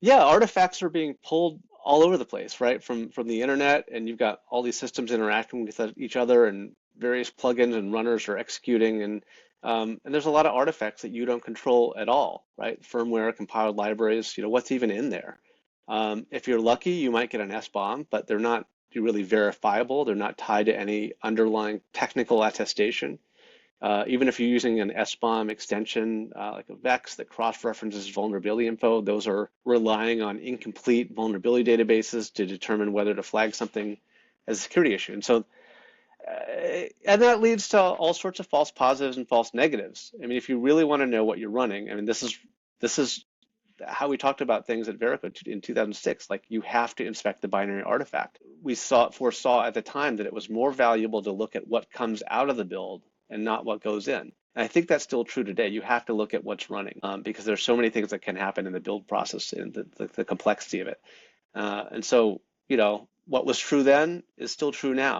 Yeah, artifacts are being pulled all over the place, right? From the internet, and you've got all these systems interacting with each other, and various plugins and runners are executing, and there's a lot of artifacts that you don't control at all, right? Firmware, compiled libraries, what's even in there. If you're lucky, you might get an SBOM, but they're not really verifiable. They're not tied to any underlying technical attestation. Even if you're using an SBOM extension like a VEX that cross-references vulnerability info, those are relying on incomplete vulnerability databases to determine whether to flag something as a security issue. And that leads to all sorts of false positives and false negatives. I mean, if you really want to know what you're running, I mean, this is how we talked about things at Verico in 2006. Like you have to inspect the binary artifact. We foresaw at the time that it was more valuable to look at what comes out of the build and not what goes in. And I think that's still true today. You have to look at what's running because there's so many things that can happen in the build process and the complexity of it. And so, what was true then is still true now.